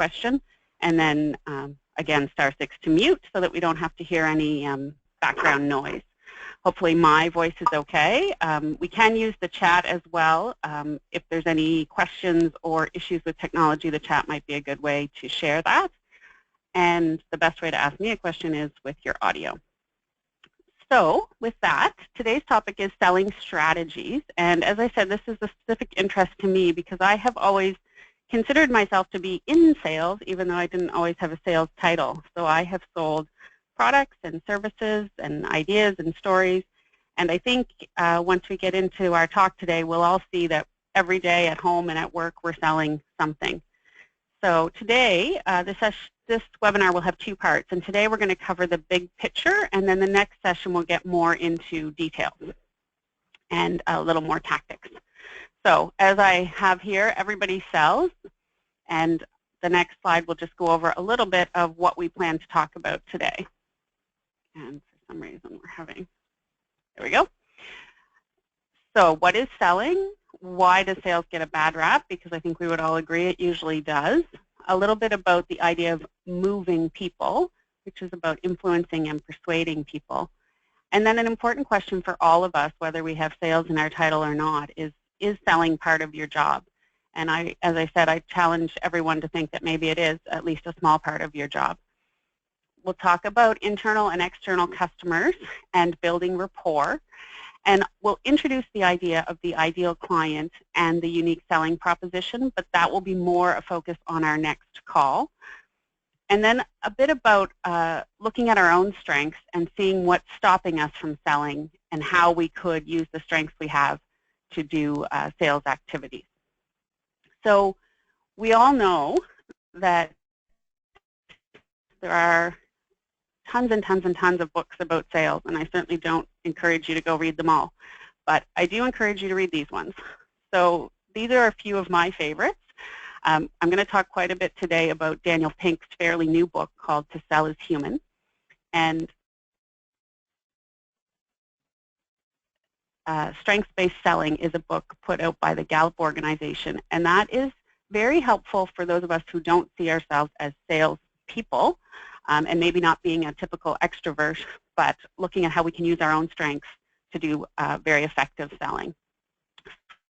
question, and then again, *6 to mute so that we don't have to hear any background noise. Hopefully my voice is okay. We can use the chat as well. If there's any questions or issues with technology, the chat might be a good way to share that. And the best way to ask me a question is with your audio. So with that, today's topic is selling strategies. And as I said, this is a specific interest to me because I have always considered myself to be in sales, even though I didn't always have a sales title. So I have sold products and services and ideas and stories. And I think once we get into our talk today, we'll all see that every day at home and at work, we're selling something. So today, this webinar will have 2 parts, and today we're going to cover the big picture, and then the next session we'll get more into details and a little more tactics. So as I have here, everybody sells, and the next slide will just go over a little bit of what we plan to talk about today. And for some reason we're having, there we go. So what is selling? Why does sales get a bad rap? Because I think we would all agree it usually does. A little bit about the idea of moving people, which is about influencing and persuading people. And then an important question for all of us, whether we have sales in our title or not, is selling part of your job? And as I said, I challenge everyone to think that maybe it is at least a small part of your job. We'll talk about internal and external customers and building rapport. And we'll introduce the idea of the ideal client and the unique selling proposition, but that will be more a focus on our next call. And then a bit about looking at our own strengths and seeing what's stopping us from selling and how we could use the strengths we have to do sales activities. So we all know that there are tons and tons and tons of books about sales, and I certainly don't encourage you to go read them all. But I do encourage you to read these ones. So these are a few of my favorites. I'm going to talk quite a bit today about Daniel Pink's fairly new book called To Sell is Human. And Strengths-Based Selling is a book put out by the Gallup organization, and that is very helpful for those of us who don't see ourselves as sales people. And maybe not being a typical extrovert, but looking at how we can use our own strengths to do very effective selling.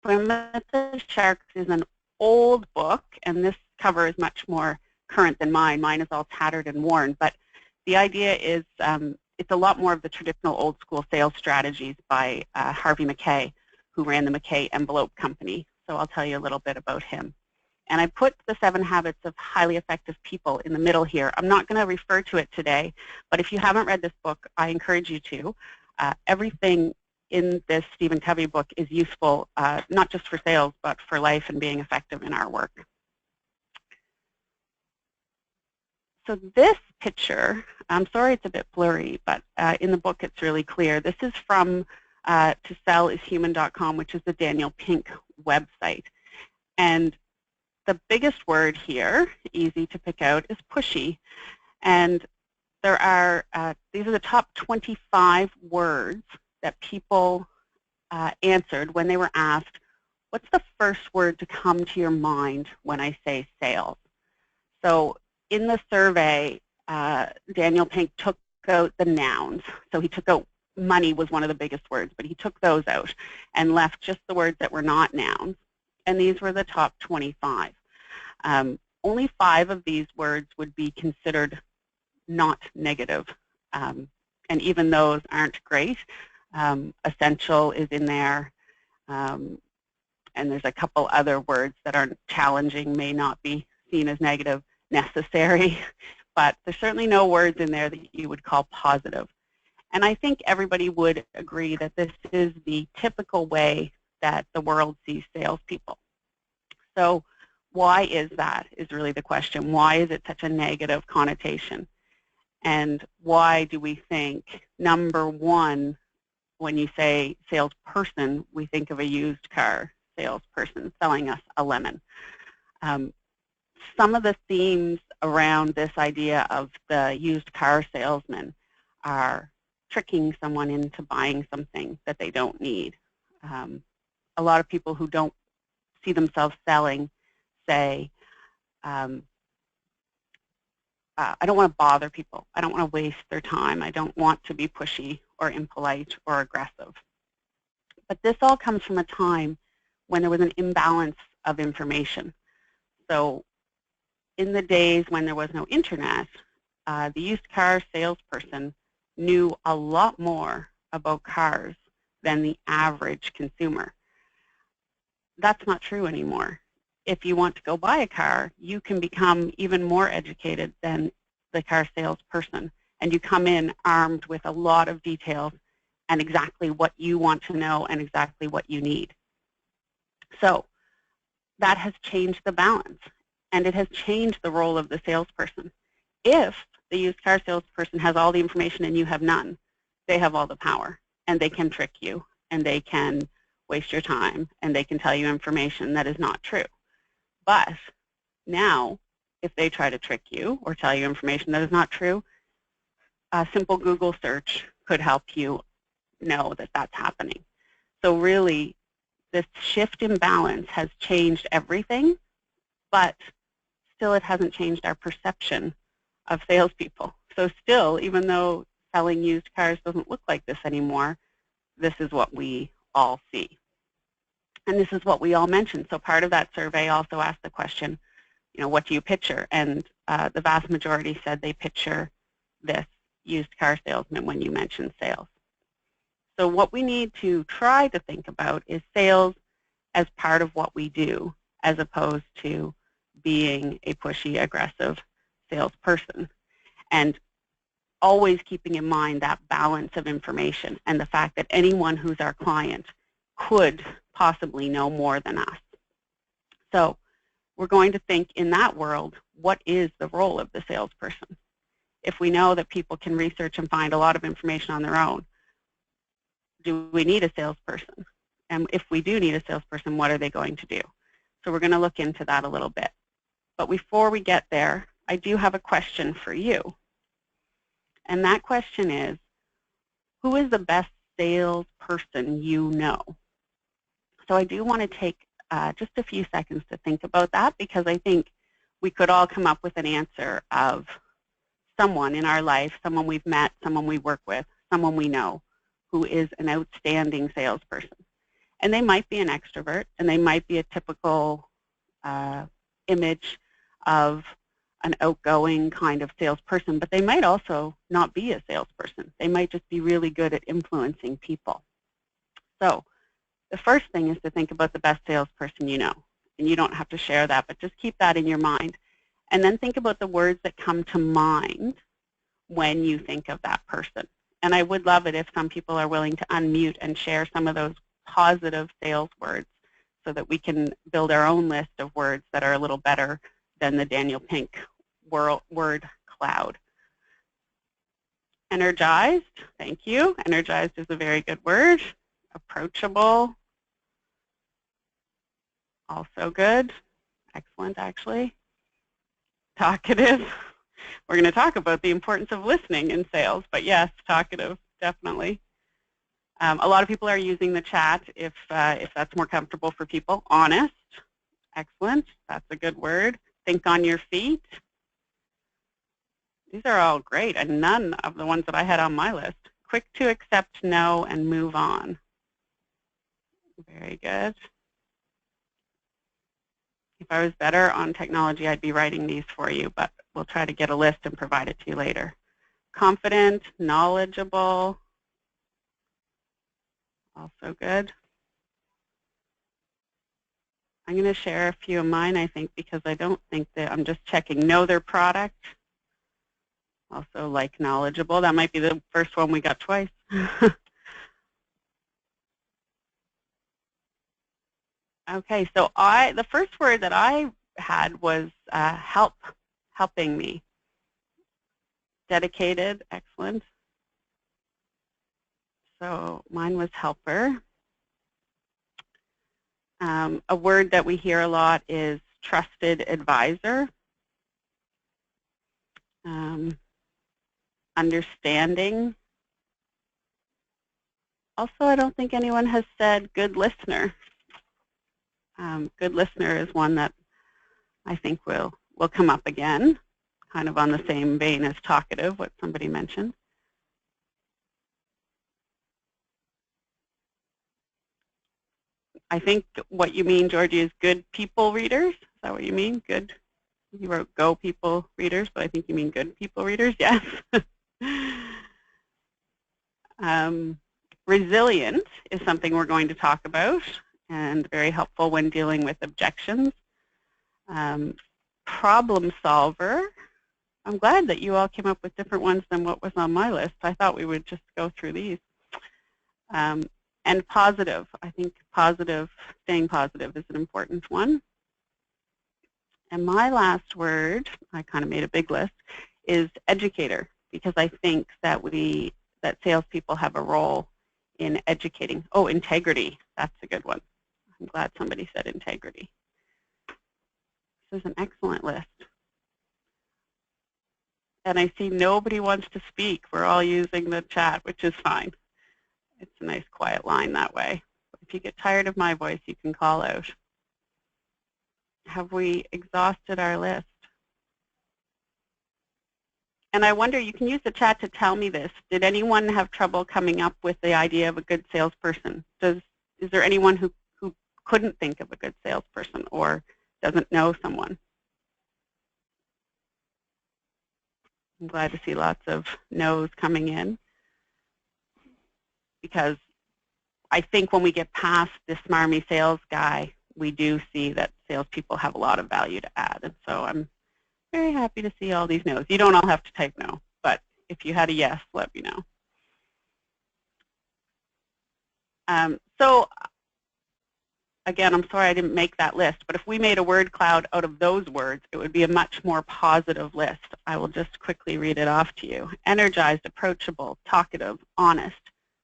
Swim with the Sharks is an old book, and this cover is much more current than mine. Mine is all tattered and worn, but the idea is it's a lot more of the traditional old school sales strategies by Harvey Mackay, who ran the Mackay Envelope Company. So I'll tell you a little bit about him. And I put the 7 Habits of Highly Effective People in the middle here. I'm not going to refer to it today, but if you haven't read this book, I encourage you to. Everything in this Stephen Covey book is useful, not just for sales, but for life and being effective in our work. So this picture, I'm sorry it's a bit blurry, but in the book it's really clear. This is from tosellishuman.com, which is the Daniel Pink website. And the biggest word here, easy to pick out, is pushy. And there are, these are the top 25 words that people answered when they were asked, what's the first word to come to your mind when I say sales? So in the survey, Daniel Pink took out the nouns. So he took out money was one of the biggest words, but he took those out and left just the words that were not nouns. And these were the top 25. Only 5 of these words would be considered not negative, and even those aren't great. Essential is in there, and there's a couple other words that are challenging, may not be seen as negative. Necessary, but there's certainly no words in there that you would call positive. And I think everybody would agree that this is the typical way that the world sees salespeople. So why is that, is really the question. Why is it such a negative connotation? And why do we think, number one, when you say salesperson, we think of a used car salesperson selling us a lemon? Some of the themes around this idea of the used car salesman are tricking someone into buying something that they don't need. A lot of people who don't see themselves selling say, I don't want to bother people. I don't want to waste their time. I don't want to be pushy or impolite or aggressive. But this all comes from a time when there was an imbalance of information. So in the days when there was no internet, the used car salesperson knew a lot more about cars than the average consumer. That's not true anymore. If you want to go buy a car, you can become even more educated than the car salesperson, and you come in armed with a lot of details and exactly what you want to know and exactly what you need. So that has changed the balance, and it has changed the role of the salesperson. If the used car salesperson has all the information and you have none, they have all the power, and they can trick you, and they can waste your time, and they can tell you information that is not true. But now, if they try to trick you or tell you information that is not true, a simple Google search could help you know that that's happening. So really, this shift in balance has changed everything, but still it hasn't changed our perception of salespeople. So still, even though selling used cars doesn't look like this anymore, this is what we all see. And this is what we all mentioned. So part of that survey also asked the question, what do you picture? And the vast majority said they picture this used car salesman when you mention sales. So what we need to try to think about is sales as part of what we do, as opposed to being a pushy, aggressive salesperson. And always keeping in mind that balance of information and the fact that anyone who's our client could possibly know more than us. So we're going to think in that world, what is the role of the salesperson? If we know that people can research and find a lot of information on their own, do we need a salesperson? And if we do need a salesperson, what are they going to do? So we're going to look into that a little bit. But before we get there, I do have a question for you. And that question is, who is the best salesperson you know? So I do want to take just a few seconds to think about that, because I think we could all come up with an answer of someone in our life, someone we've met, someone we work with, someone we know who is an outstanding salesperson. And they might be an extrovert, and they might be a typical image of an outgoing kind of salesperson, but they might also not be a salesperson. They might just be really good at influencing people. So the first thing is to think about the best salesperson you know. And you don't have to share that, but just keep that in your mind. And then think about the words that come to mind when you think of that person. And I would love it if some people are willing to unmute and share some of those positive sales words so that we can build our own list of words that are a little better than the Daniel Pink word cloud. Energized, thank you. Energized is a very good word. Approachable, also good. Excellent, actually. Talkative. We're going to talk about the importance of listening in sales, but yes, talkative, definitely. A lot of people are using the chat if that's more comfortable for people. Honest, excellent, that's a good word. Think on your feet. These are all great, and none of the ones that I had on my list. Quick to accept no and move on. Very good. If I was better on technology, I'd be writing these for you, but we'll try to get a list and provide it to you later. Confident, knowledgeable, also good. I'm going to share a few of mine, I think, because I don't think that, I'm just checking, know their product. Also like knowledgeable. That might be the first one we got twice. Okay, so the first word that I had was helping me. Dedicated, excellent. So mine was helper. A word that we hear a lot is trusted advisor. Understanding. Also, I don't think anyone has said good listener. Good listener is one that I think will come up again. kind of on the same vein as talkative, what somebody mentioned. I think what you mean, Georgie, is good people readers. Is that what you mean? Good. You wrote go people readers, but I think you mean good people readers. Yes. Resilient is something we're going to talk about, and very helpful when dealing with objections. Problem solver. I'm glad that you all came up with different ones than what was on my list. I thought we would just go through these. And positive. I think positive, staying positive is an important one. And my last word, I kind of made a big list, is educator, because I think that that salespeople have a role in educating. Oh, integrity. That's a good one. I'm glad somebody said integrity. This is an excellent list. And I see nobody wants to speak. We're all using the chat, which is fine. It's a nice quiet line that way. If you get tired of my voice, you can call out. Have we exhausted our list? And I wonder, you can use the chat to tell me this. Did anyone have trouble coming up with the idea of a good salesperson? Is there anyone who couldn't think of a good salesperson or doesn't know someone? I'm glad to see lots of no's coming in, because I think when we get past this smarmy sales guy, we do see that salespeople have a lot of value to add. And so I'm very happy to see all these no's. You don't all have to type no, but if you had a yes, let me know. So again, I'm sorry I didn't make that list, but if we made a word cloud out of those words, it would be a much more positive list. I will just quickly read it off to you. Energized, approachable, talkative, honest,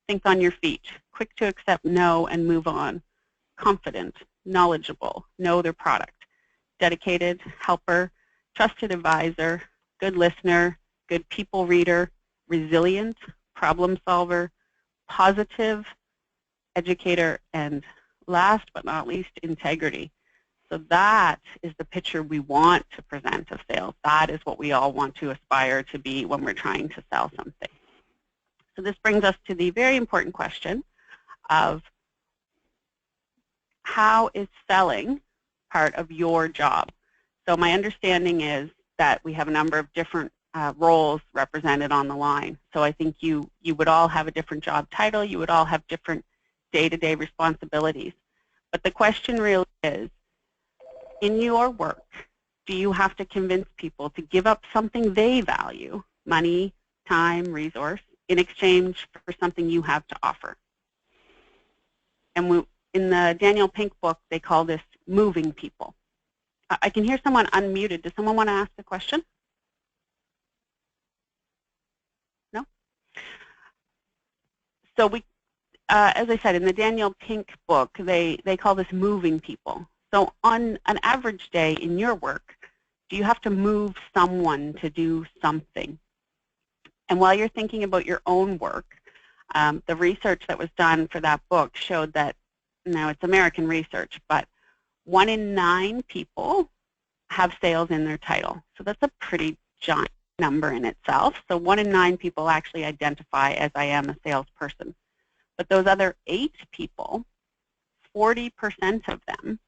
think on your feet, quick to accept no and move on, confident, knowledgeable, know their product, dedicated, helper, trusted advisor, good listener, good people reader, resilient, problem solver, positive, educator, and last but not least, integrity. So that is the picture we want to present of sales. That is what we all want to aspire to be when we're trying to sell something. So this brings us to the very important question of how is selling part of your job? So my understanding is that we have a number of different roles represented on the line. So I think you would all have a different job title. You would all have different day-to-day responsibilities. But the question really is, in your work, do you have to convince people to give up something they value, money, time, resource, in exchange for something you have to offer? And in the Daniel Pink book, they call this moving people. I can hear someone unmuted. Does someone want to ask a question? No? So as I said, in the Daniel Pink book, they call this moving people. So on an average day in your work, do you have to move someone to do something? And while you're thinking about your own work, the research that was done for that book showed that, now it's American research, but 1 in 9 people have sales in their title. So that's a pretty giant number in itself. So 1 in 9 people actually identify as I am a salesperson. But those other 8 people, 40% of them,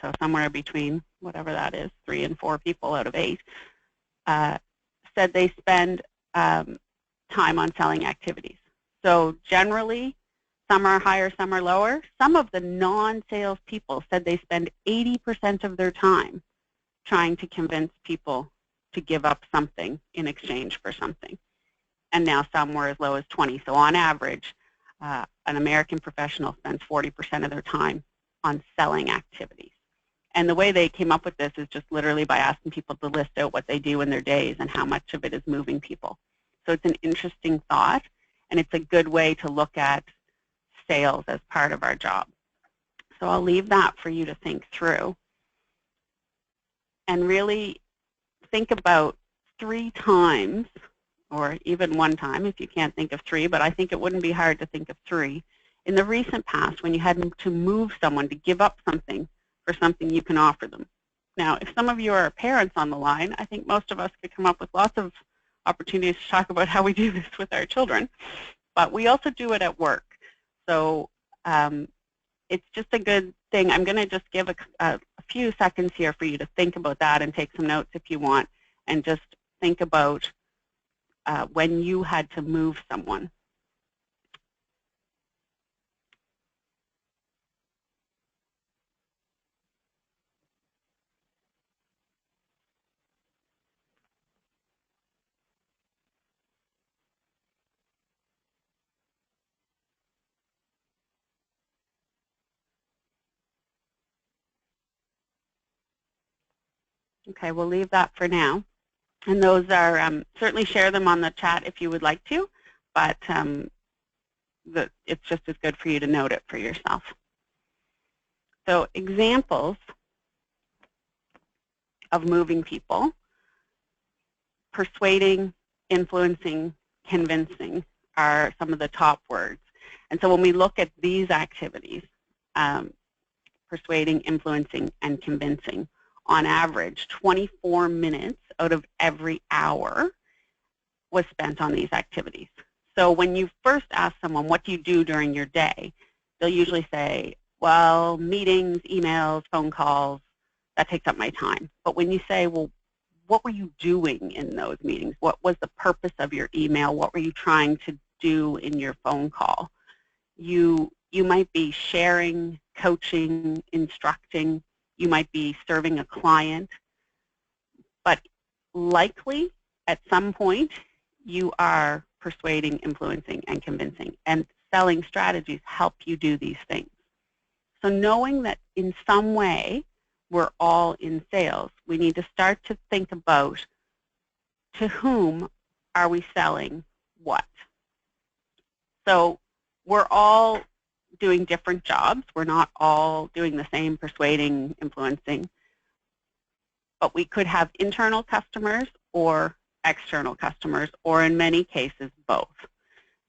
so somewhere between whatever that is, 3 and 4 people out of 8, said they spend time on selling activities. So generally, some are higher, some are lower. Some of the non-sales people said they spend 80% of their time trying to convince people to give up something in exchange for something. And now some were as low as 20. So on average, an American professional spends 40% of their time on selling activities. And the way they came up with this is just literally by asking people to list out what they do in their days and how much of it is moving people. So it's an interesting thought, and it's a good way to look at sales as part of our job. So I'll leave that for you to think through. And really think about 3 times, or even 1 time if you can't think of 3, but I think it wouldn't be hard to think of 3, in the recent past when you had to move someone to give up something for something you can offer them. Now, if some of you are parents on the line, I think most of us could come up with lots of opportunities to talk about how we do this with our children. But we also do it at work. So it's just a good thing. I'm going to just give a few seconds here for you to think about that and take some notes if you want, and just think about when you had to move someone. Okay, we'll leave that for now. And those are, certainly share them on the chat if you would like to, but it's just as good for you to note it for yourself. So examples of moving people: persuading, influencing, convincing are some of the top words. And so when we look at these activities, persuading, influencing, and convincing, on average, 24 minutes out of every hour was spent on these activities. So when you first ask someone, what do you do during your day, they'll usually say, well, meetings, emails, phone calls, that takes up my time. But when you say, well, what were you doing in those meetings? What was the purpose of your email? What were you trying to do in your phone call? You might be sharing, coaching, instructing. You might be serving a client. But likely, at some point, you are persuading, influencing, and convincing. And selling strategies help you do these things. So knowing that in some way we're all in sales, we need to start to think about, to whom are we selling what? So we're all doing different jobs. We're not all doing the same persuading, influencing. But we could have internal customers or external customers, or in many cases, both.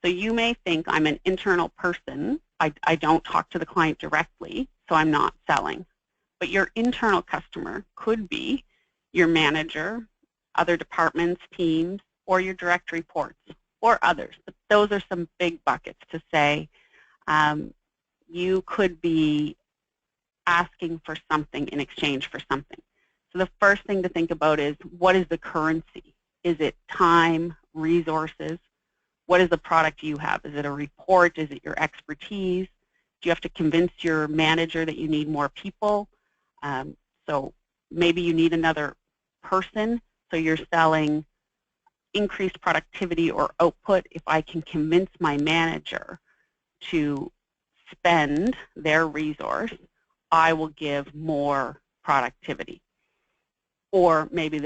So you may think, I'm an internal person. I don't talk to the client directly, so I'm not selling. But your internal customer could be your manager, other departments, teams, or your direct reports, or others. But those are some big buckets to say. You could be asking for something in exchange for something. So the first thing to think about is, what is the currency? Is it time, resources? What is the product you have? Is it a report? Is it your expertise? Do you have to convince your manager that you need more people? So maybe you need another person, so you're selling increased productivity or output. If I can convince my manager to spend their resource, I will give more productivity. Or maybe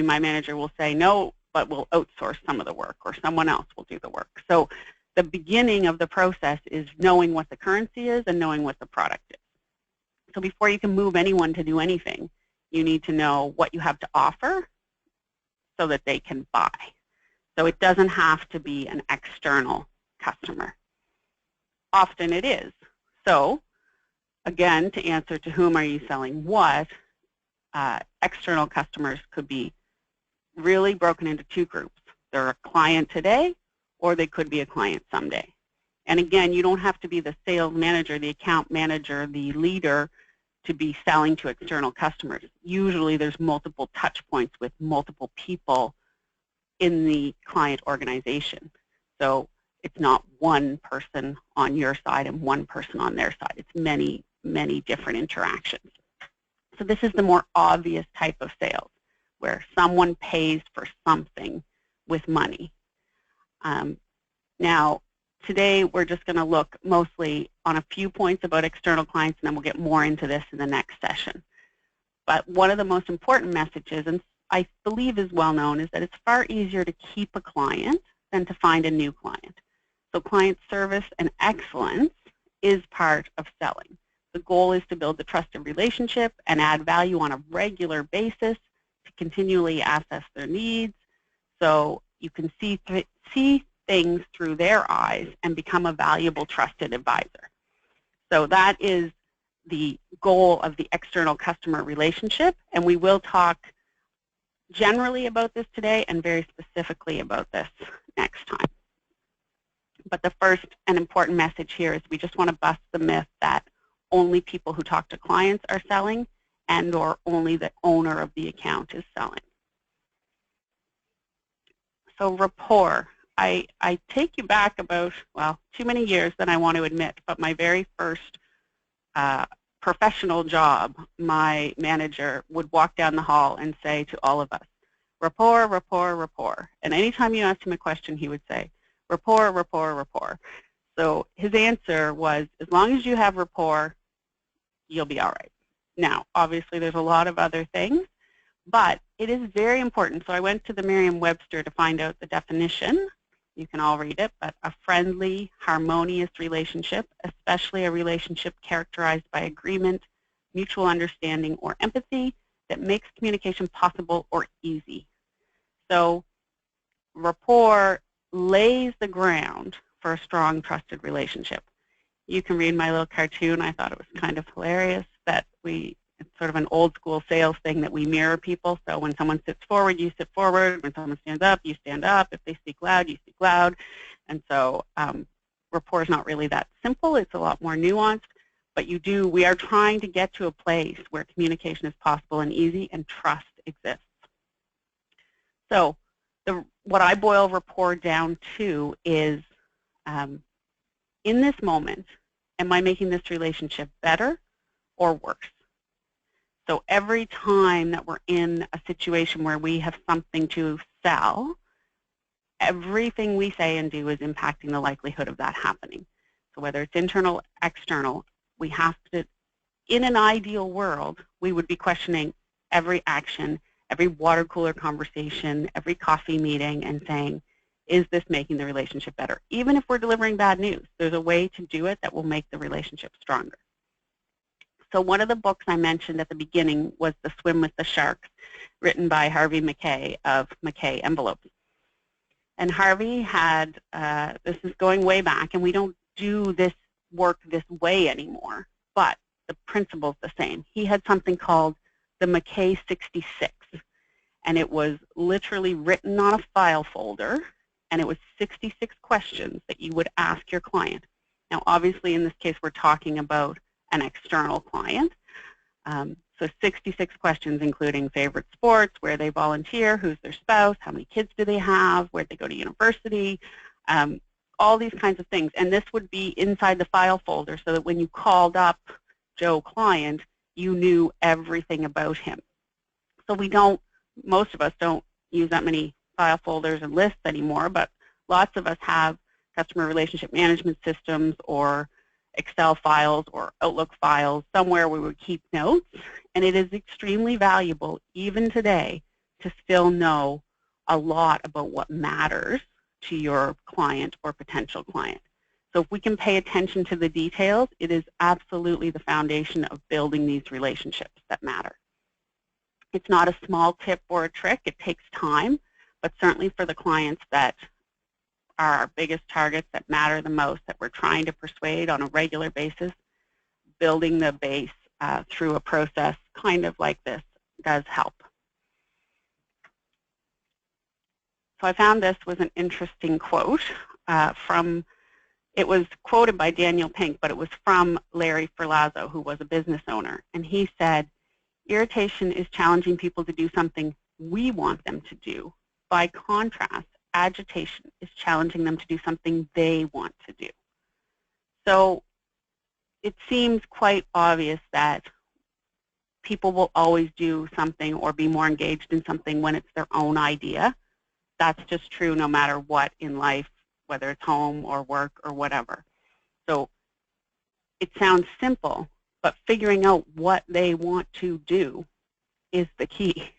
my manager will say no, but we'll outsource some of the work, or someone else will do the work. So the beginning of the process is knowing what the currency is and knowing what the product is. So before you can move anyone to do anything, you need to know what you have to offer so that they can buy. So it doesn't have to be an external customer. Often it is. So again, to answer to whom are you selling what, external customers could be really broken into two groups. They're a client today, or they could be a client someday. And again, you don't have to be the sales manager, the account manager, the leader to be selling to external customers. Usually there's multiple touch points with multiple people in the client organization. So it's not one person on your side and one person on their side. It's many, many different interactions. So this is the more obvious type of sales, where someone pays for something with money. Now, today we're just going to look mostly on a few points about external clients, and then we'll get more into this in the next session. But one of the most important messages, and I believe is well known, is that it's far easier to keep a client than to find a new client. So client service and excellence is part of selling. The goal is to build the trusted relationship and add value on a regular basis, to continually assess their needs, so you can see things through their eyes and become a valuable, trusted advisor. So that is the goal of the external customer relationship, and we will talk generally about this today and very specifically about this next time. But the first and important message here is we just want to bust the myth that only people who talk to clients are selling and or only the owner of the account is selling. So rapport. I take you back about, well, too many years than I want to admit, but my very first professional job, my manager would walk down the hall and say to all of us, rapport, rapport, rapport. And anytime you asked him a question, he would say, rapport, rapport, rapport. So his answer was, as long as you have rapport, you'll be all right. Now, obviously, there's a lot of other things, but it is very important. So I went to the Merriam-Webster to find out the definition. You can all read it, but a friendly, harmonious relationship, especially a relationship characterized by agreement, mutual understanding, or empathy that makes communication possible or easy. So rapport lays the ground for a strong, trusted relationship. You can read my little cartoon. I thought it was kind of hilarious that it's sort of an old school sales thing that we mirror people. So when someone sits forward, you sit forward. When someone stands up, you stand up. If they speak loud, you speak loud. And so rapport is not really that simple. It's a lot more nuanced. But we are trying to get to a place where communication is possible and easy and trust exists. So what I boil rapport down to is, in this moment, am I making this relationship better or worse? So every time that we're in a situation where we have something to sell, everything we say and do is impacting the likelihood of that happening. So whether it's internal, external, we have to, in an ideal world, we would be questioning every action, every water cooler conversation, every coffee meeting and saying, is this making the relationship better? Even if we're delivering bad news, there's a way to do it that will make the relationship stronger. So one of the books I mentioned at the beginning was The Swim with the Sharks, written by Harvey Mackay of Mackay Envelopes. And Harvey had, this is going way back, and we don't do this work this way anymore, but the principle's the same. He had something called the Mackay 66, and it was literally written on a file folder, and it was 66 questions that you would ask your client. Now, obviously, in this case, we're talking about an external client. So 66 questions, including favorite sports, where they volunteer, who's their spouse, how many kids do they have, where they go to university, all these kinds of things. And this would be inside the file folder so that when you called up Joe client, you knew everything about him. So most of us don't use that many file folders and lists anymore, but lots of us have customer relationship management systems or Excel files or Outlook files, somewhere we would keep notes, and it is extremely valuable even today to still know a lot about what matters to your client or potential client. So if we can pay attention to the details, it is absolutely the foundation of building these relationships that matter. It's not a small tip or a trick. It takes time, but certainly for the clients that are our biggest targets that matter the most, that we're trying to persuade on a regular basis, building the base through a process kind of like this does help. So I found this was an interesting quote it was quoted by Daniel Pink, but it was from Larry Ferlazzo, who was a business owner. And he said, irritation is challenging people to do something we want them to do. By contrast, agitation is challenging them to do something they want to do. So it seems quite obvious that people will always do something or be more engaged in something when it's their own idea. That's just true no matter what in life, whether it's home or work or whatever. So it sounds simple, but figuring out what they want to do is the key.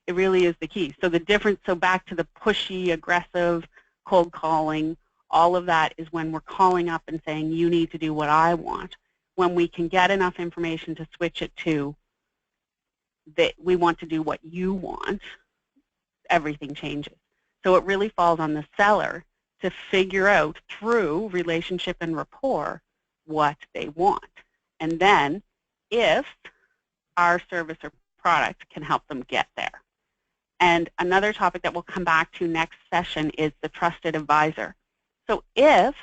It really is the key. So the difference, so back to the pushy, aggressive, cold calling, all of that is when we're calling up and saying, you need to do what I want. When we can get enough information to switch it to that we want to do what you want, everything changes. So it really falls on the seller to figure out through relationship and rapport what they want. And then if our service or product can help them get there. And another topic that we'll come back to next session is the trusted advisor. So if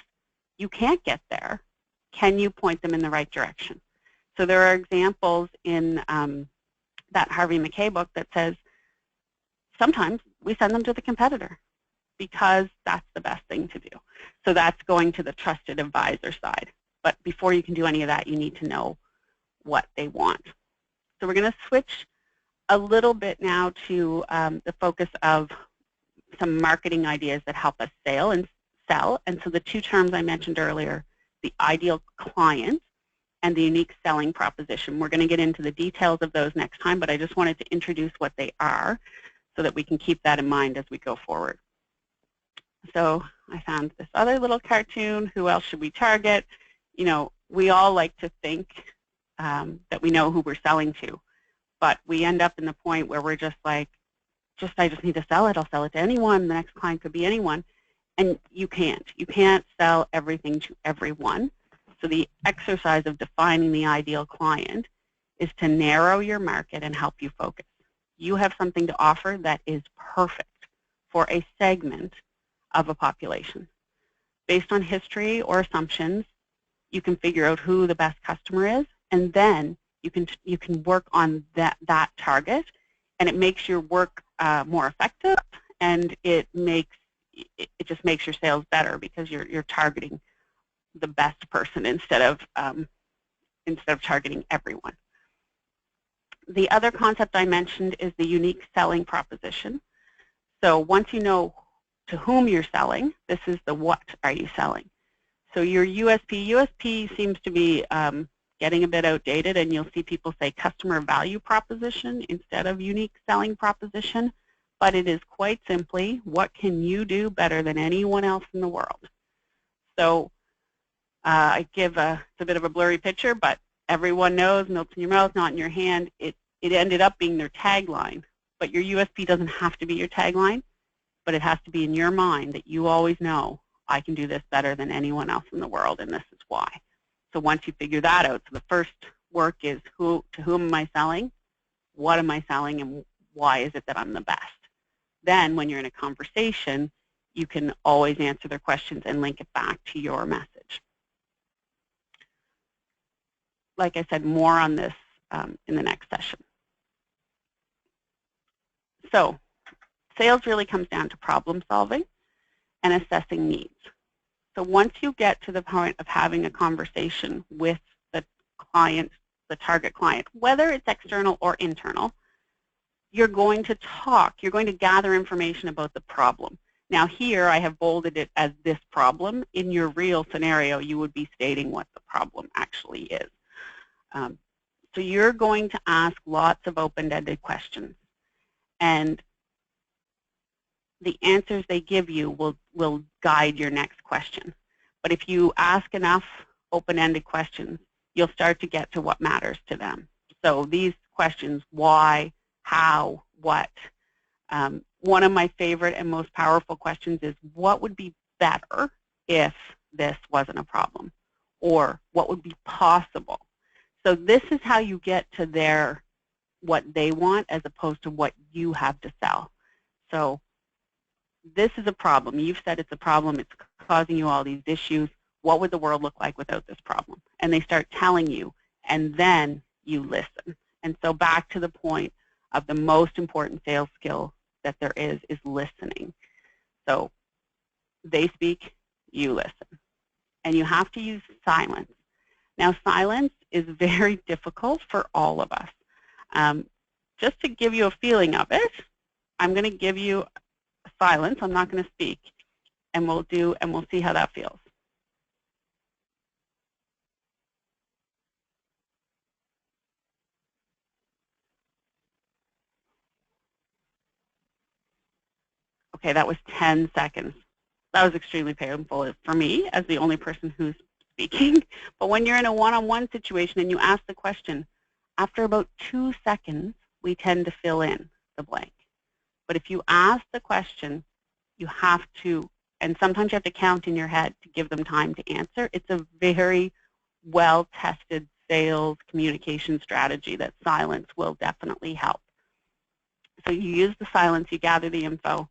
you can't get there, can you point them in the right direction? So there are examples in that Harvey Mackay book that says sometimes we send them to the competitor because that's the best thing to do. So that's going to the trusted advisor side. But before you can do any of that, you need to know what they want. So we're going to switch a little bit now to the focus of some marketing ideas that help us sell. And so the two terms I mentioned earlier, the ideal client and the unique selling proposition. We're going to get into the details of those next time, but I just wanted to introduce what they are so that we can keep that in mind as we go forward. So I found this other little cartoon. Who else should we target? You know, we all like to think that we know who we're selling to, but we end up in the point where we're just like, I just need to sell it. I'll sell it to anyone. The next client could be anyone. And you can't. You can't sell everything to everyone. So the exercise of defining the ideal client is to narrow your market and help you focus. You have something to offer that is perfect for a segment of a population. Based on history or assumptions, you can figure out who the best customer is, and then you can work on that target, and it makes your work more effective, and it just makes your sales better because you're targeting the best person instead of targeting everyone. The other concept I mentioned is the unique selling proposition. So once you know to whom you're selling, this is the what are you selling. So your USP seems to be getting a bit outdated, and you'll see people say customer value proposition instead of unique selling proposition, but it is quite simply, what can you do better than anyone else in the world? So I give it's a bit of a blurry picture, but everyone knows melts in your mouth, not in your hand. It ended up being their tagline, but your USP doesn't have to be your tagline, but it has to be in your mind that you always know, I can do this better than anyone else in the world, and this is why. So once you figure that out, so the first work is to whom am I selling, what am I selling, and why is it that I'm the best? Then when you're in a conversation, you can always answer their questions and link it back to your message. Like I said, more on this in the next session. So sales really comes down to problem solving and assessing needs. So once you get to the point of having a conversation with the client, the target client, whether it's external or internal, you're going to talk, you're going to gather information about the problem. Now here I have bolded it as this problem. In your real scenario, you would be stating what the problem actually is. So you're going to ask lots of open-ended questions, and the answers they give you will guide your next question. But if you ask enough open-ended questions, you'll start to get to what matters to them. So these questions, why, how, what. One of my favorite and most powerful questions is, what would be better if this wasn't a problem? Or what would be possible? So this is how you get to what they want as opposed to what you have to sell. So this is a problem. You've said it's a problem. It's causing you all these issues. What would the world look like without this problem? And they start telling you, and then you listen. And so back to the point of the most important sales skill that there is listening. So they speak, you listen. And you have to use silence. Now, silence is very difficult for all of us. Just to give you a feeling of it, I'm going to give you silence. I'm not going to speak, and we'll see how that feels. Okay, that was 10 seconds. That was extremely painful for me as the only person who's speaking. But when you're in a one-on-one situation and you ask the question, after about 2 seconds, we tend to fill in the blank. But if you ask the question, you have to, and sometimes you have to count in your head to give them time to answer. It's a very well-tested sales communication strategy that silence will definitely help. So you use the silence, you gather the info,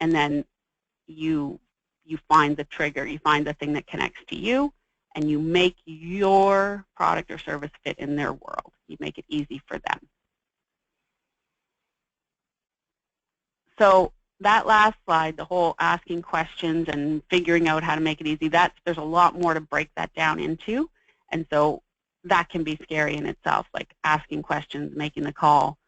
and then you find the trigger, you find the thing that connects to you, and you make your product or service fit in their world. You make it easy for them. So that last slide, the whole asking questions and figuring out how to make it easy, there's a lot more to break that down into. And so that can be scary in itself, like asking questions, making the call.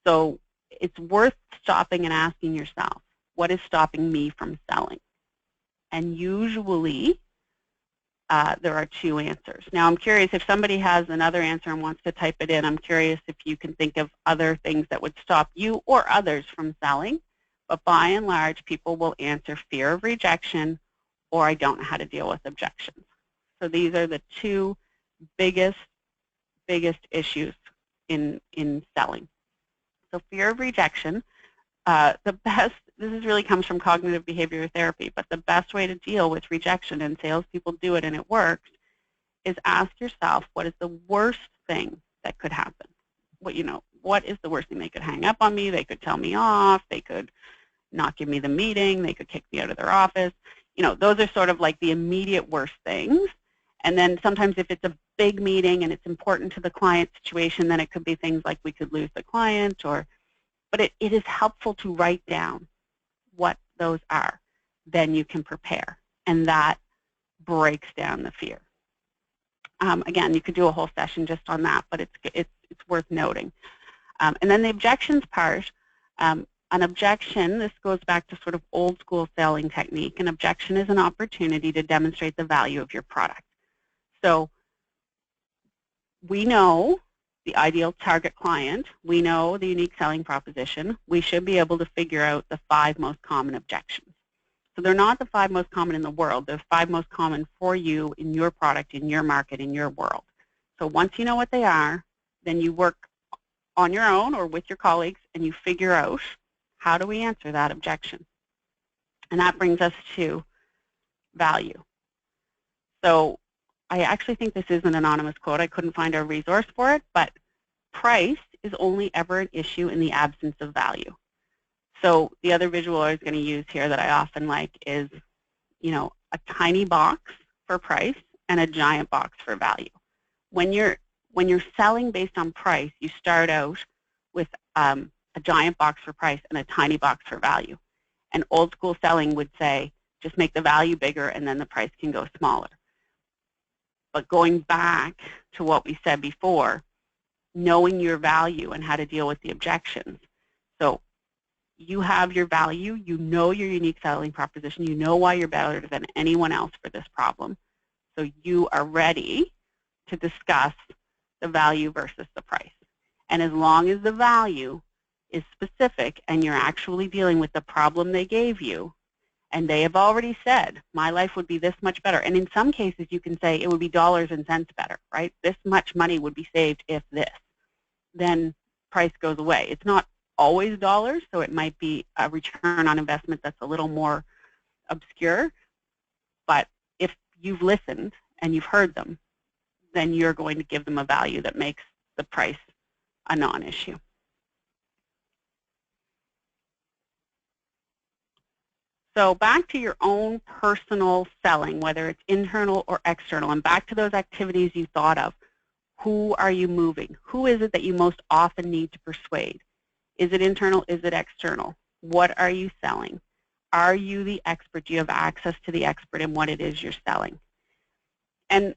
So it's worth stopping and asking yourself, what is stopping me from selling? And usually there are two answers. Now I'm curious if somebody has another answer and wants to type it in, I'm curious if you can think of other things that would stop you or others from selling. But by and large, people will answer fear of rejection or I don't know how to deal with objections. So these are the two biggest issues in selling. So fear of rejection, this really comes from cognitive behavior therapy, but the best way to deal with rejection, and salespeople do it and it works, is ask yourself, what is the worst thing that could happen? What is the worst thing? They could hang up on me, they could tell me off, they could not give me the meeting, they could kick me out of their office. Those are sort of like the immediate worst things. And then sometimes if it's a big meeting and it's important to the client situation, then it could be things like we could lose the client, but it is helpful to write down what those are. Then you can prepare, and that breaks down the fear. Again, you could do a whole session just on that, but it's worth noting. And then the objections part, an objection, this goes back to sort of old school selling technique. An objection is an opportunity to demonstrate the value of your product. So we know the ideal target client, we know the unique selling proposition, we should be able to figure out the 5 most common objections. So they're not the 5 most common in the world, they're 5 most common for you in your product, in your market, in your world. So once you know what they are, then you work on your own or with your colleagues and you figure out how do we answer that objection. And that brings us to value. So I actually think this is an anonymous quote. I couldn't find a resource for it, but price is only ever an issue in the absence of value. So the other visual I was going to use here that I often like is, a tiny box for price and a giant box for value. When you're selling based on price, you start out with a giant box for price and a tiny box for value. And old school selling would say, just make the value bigger and then the price can go smaller. But going back to what we said before, knowing your value and how to deal with the objections. So you have your value, you know your unique selling proposition, you know why you're better than anyone else for this problem. So you are ready to discuss the value versus the price. And as long as the value is specific and you're actually dealing with the problem they gave you, and they have already said, my life would be this much better. And in some cases, you can say it would be dollars and cents better, right? This much money would be saved if this. Then price goes away. It's not always dollars, so it might be a return on investment that's a little more obscure. But if you've listened and you've heard them, then you're going to give them a value that makes the price a non-issue. So back to your own personal selling, whether it's internal or external, and back to those activities you thought of. Who are you moving? Who is it that you most often need to persuade? Is it internal? Is it external? What are you selling? Are you the expert? Do you have access to the expert in what it is you're selling? And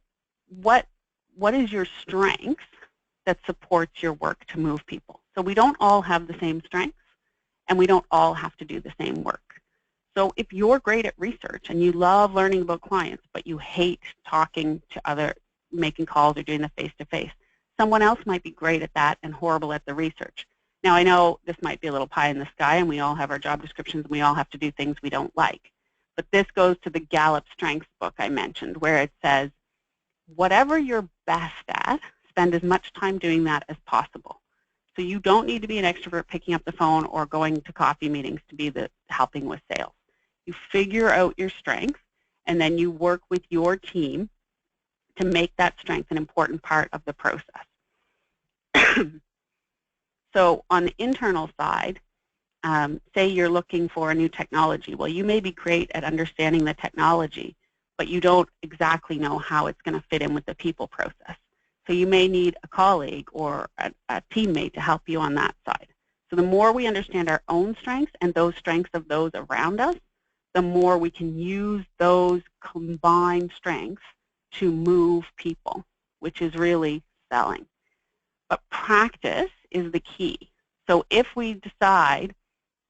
what is your strength that supports your work to move people? So we don't all have the same strengths, and we don't all have to do the same work. So if you're great at research and you love learning about clients, but you hate talking to making calls or doing the face-to-face, someone else might be great at that and horrible at the research. Now, I know this might be a little pie in the sky, and we all have our job descriptions, and we all have to do things we don't like. But this goes to the Gallup Strengths book I mentioned, where it says, whatever you're best at, spend as much time doing that as possible. So you don't need to be an extrovert picking up the phone or going to coffee meetings to be helping with sales. You figure out your strengths, and then you work with your team to make that strength an important part of the process. So on the internal side, say you're looking for a new technology. Well, you may be great at understanding the technology, but you don't exactly know how it's going to fit in with the people process. So you may need a colleague or a teammate to help you on that side. So the more we understand our own strengths and those strengths of those around us, the more we can use those combined strengths to move people, which is really selling. But practice is the key. So if we decide,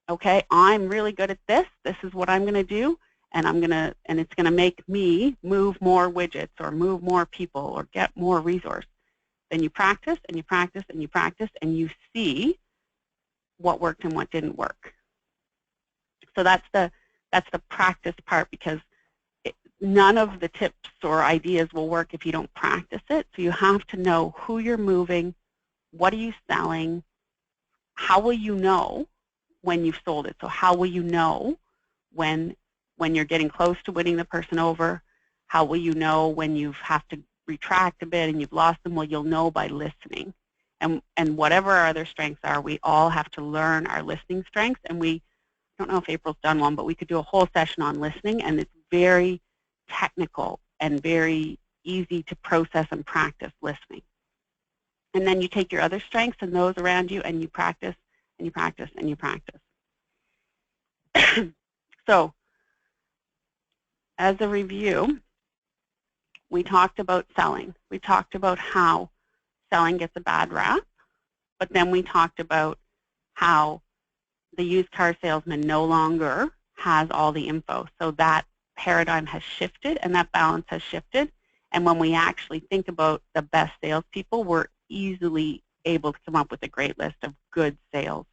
okay, I'm really good at this, this is what I'm going to do, and it's going to make me move more widgets or move more people or get more resource, then you practice and you practice and you practice and you see what worked and what didn't work. So that's the practice part, because none of the tips or ideas will work if you don't practice it. So you have to know who you're moving, what are you selling, how will you know when you've sold it? So how will you know when you're getting close to winning the person over? How will you know when you have to retract a bit and you've lost them? Well, you'll know by listening. And whatever our other strengths are, we all have to learn our listening strengths. And I don't know if April's done one, but we could do a whole session on listening, and it's very technical and very easy to process and practice listening. And then you take your other strengths and those around you, and you practice and you practice and you practice. So as a review, we talked about selling. We talked about how selling gets a bad rap, but then we talked about how the used car salesman no longer has all the info. So that paradigm has shifted and that balance has shifted. And when we actually think about the best salespeople, we're easily able to come up with a great list of good sales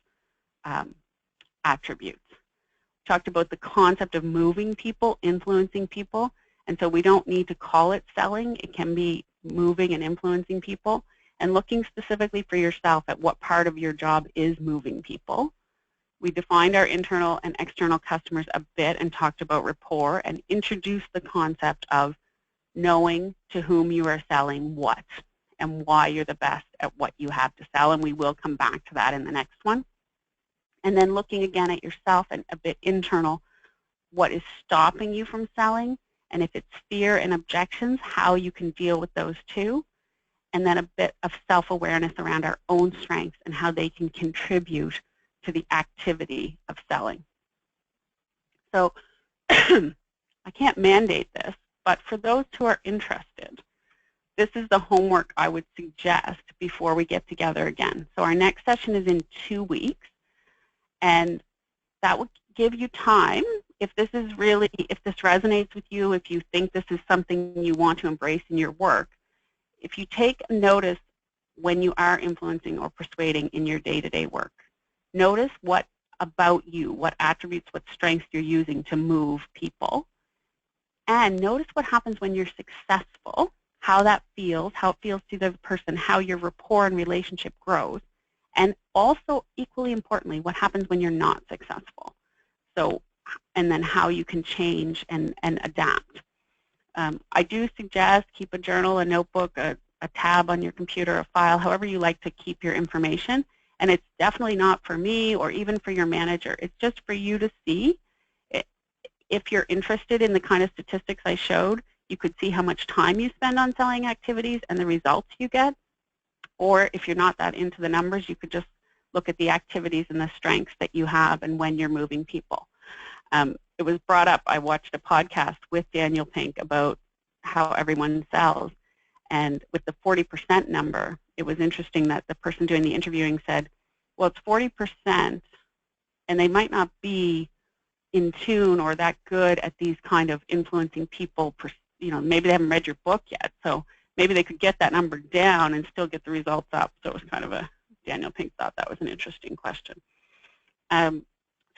attributes. We talked about the concept of moving people, influencing people, and so we don't need to call it selling. It can be moving and influencing people, and looking specifically for yourself at what part of your job is moving people. We defined our internal and external customers a bit and talked about rapport and introduced the concept of knowing to whom you are selling what and why you're the best at what you have to sell, and we will come back to that in the next one. And then looking again at yourself and a bit internal, what is stopping you from selling, and if it's fear and objections, how you can deal with those too. And then a bit of self-awareness around our own strengths and how they can contribute to the activity of selling. So I can't mandate this, but for those who are interested, this is the homework I would suggest before we get together again. So our next session is in 2 weeks, and that will give you time, if this resonates with you, if you think this is something you want to embrace in your work, if you take notice when you are influencing or persuading in your day-to-day work, notice what about you, what attributes, what strengths you're using to move people, and notice what happens when you're successful, how that feels, how it feels to the other person, how your rapport and relationship grows, and also, equally importantly, what happens when you're not successful. So, and then how you can change and adapt. I do suggest keep a journal, a notebook, a tab on your computer, a file, however you like to keep your information. And it's definitely not for me or even for your manager. It's just for you to see. If you're interested in the kind of statistics I showed, you could see how much time you spend on selling activities and the results you get. Or if you're not that into the numbers, you could just look at the activities and the strengths that you have and when you're moving people. It was brought up, I watched a podcast with Daniel Pink about how everyone sells. And with the 40% number, it was interesting that the person doing the interviewing said, well, it's 40%, and they might not be in tune or that good at these kind of influencing people. You know, maybe they haven't read your book yet, so maybe they could get that number down and still get the results up. So it was kind of Daniel Pink thought that was an interesting question.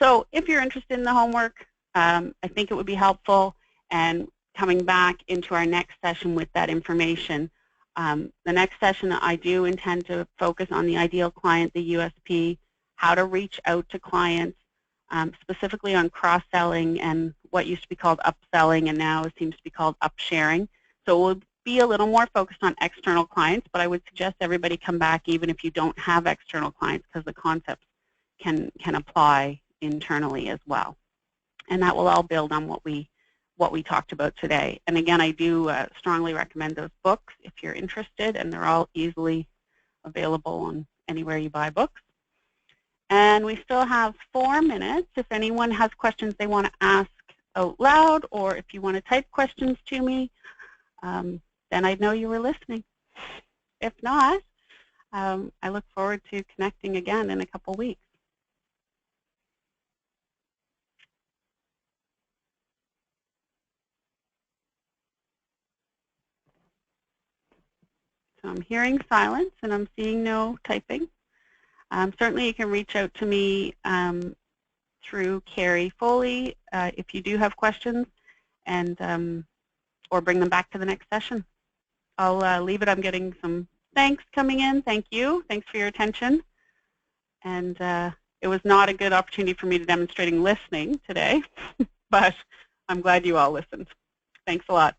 So if you're interested in the homework, I think it would be helpful, and coming back into our next session with that information. The next session I do intend to focus on the ideal client, the USP, how to reach out to clients, specifically on cross-selling and what used to be called upselling and now seems to be called upsharing. So be a little more focused on external clients, but I would suggest everybody come back even if you don't have external clients, because the concepts can apply internally as well. And that will all build on what we talked about today. And again, I do strongly recommend those books if you're interested, and they're all easily available on anywhere you buy books. And we still have 4 minutes. If anyone has questions they want to ask out loud, or if you want to type questions to me, then I'd know you were listening. If not, I look forward to connecting again in a couple weeks. So I'm hearing silence, and I'm seeing no typing. Certainly you can reach out to me through Carrie Foley if you do have questions, and or bring them back to the next session. I'll leave it. I'm getting some thanks coming in. Thank you. Thanks for your attention. And it was not a good opportunity for me to demonstrating listening today, but I'm glad you all listened. Thanks a lot.